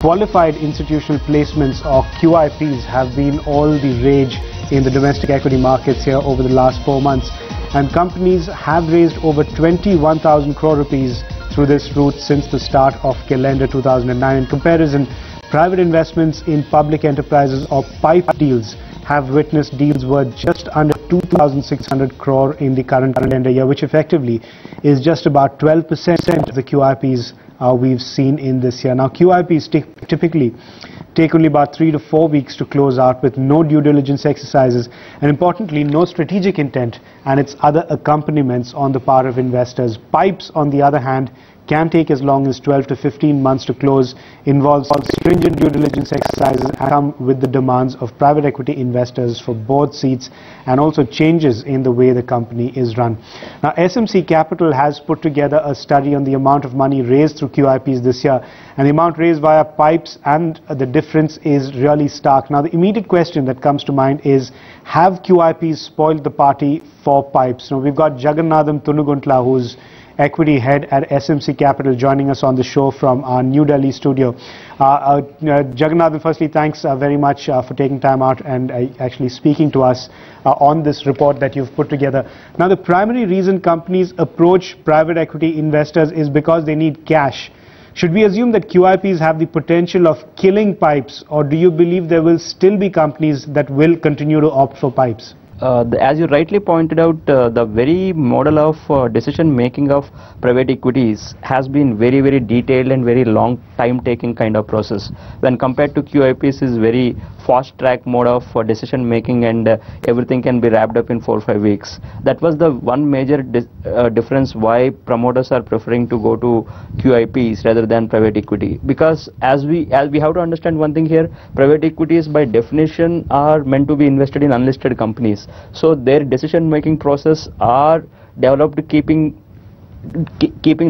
Qualified institutional placements or QIPs have been all the rage in the domestic equity markets here over the last 4 months, and companies have raised over 21,000 crore rupees through this route since the start of calendar 2009. In comparison, private investments in public enterprises or PIPE deals have witnessed deals worth just under 2,600 crore in the current calendar year, which effectively is just about 12% of the QIPs we've seen in this year. Now, QIPs typically take only about 3 to 4 weeks to close out with no due diligence exercises and, importantly, no strategic intent and its other accompaniments on the part of investors. PIPEs, on the other hand, can take as long as 12 to 15 months to close, involves stringent due diligence exercises and come with the demands of private equity investors for board seats and also changes in the way the company is run. Now, SMC Capital has put together a study on the amount of money raised through QIPs this year, and the amount raised via PIPEs, and the difference is really stark. Now, the immediate question that comes to mind is, have QIPs spoiled the party for PIPEs? Now, we've got Jagannathan Tunuguntla, who's equity head at SMC Capital, joining us on the show from our New Delhi studio. Jagannathan, firstly, thanks very much for taking time out and actually speaking to us on this report that you've put together. Now, the primary reason companies approach private equity investors is because they need cash. Should we assume that QIPs have the potential of killing PIPEs, or do you believe there will still be companies that will continue to opt for PIPEs? As you rightly pointed out, the very model of decision making of private equities has been very, very detailed and very long time taking kind of process. When compared to QIPs, is very fast track mode of decision making, and everything can be wrapped up in 4 or 5 weeks. That was the one major difference why promoters are preferring to go to QIPs rather than private equity. Because as we have to understand one thing here, private equities by definition are meant to be invested in unlisted companies. So their decision making process are developed keeping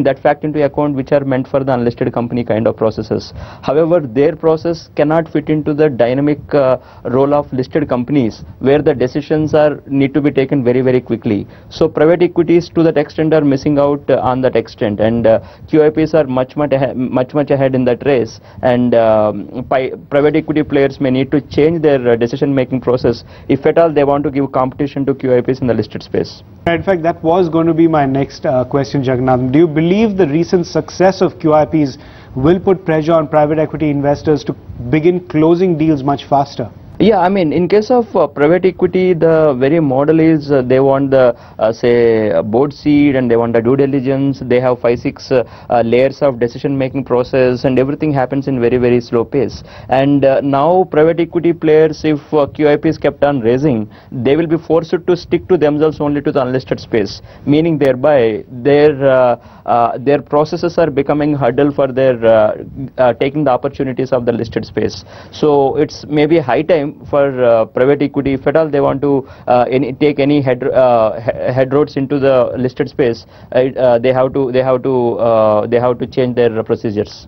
that fact into account, which are meant for the unlisted company kind of processes. However, their process cannot fit into the dynamic role of listed companies, where the decisions need to be taken very, very quickly. So private equities to that extent are missing out on that extent, and QIPs are much ahead in that race, and private equity players may need to change their decision making process if at all they want to give competition to QIPs in the listed space. In fact, that was going to be my next question, Jagannathan. Do you believe the recent success of QIPs will put pressure on private equity investors to begin closing deals much faster? Yeah, I mean, in case of private equity, the very model is they want the say board seat, and they want the due diligence. They have 5-6 layers of decision making process, and everything happens in very, very slow pace. And now private equity players, if QIPs kept on raising, they will be forced to stick to themselves only to the unlisted space, meaning thereby their processes are becoming hurdle for their taking the opportunities of the listed space. So it's maybe high time for private equity, if at all they want to take any head roads into the listed space, they have to change their procedures.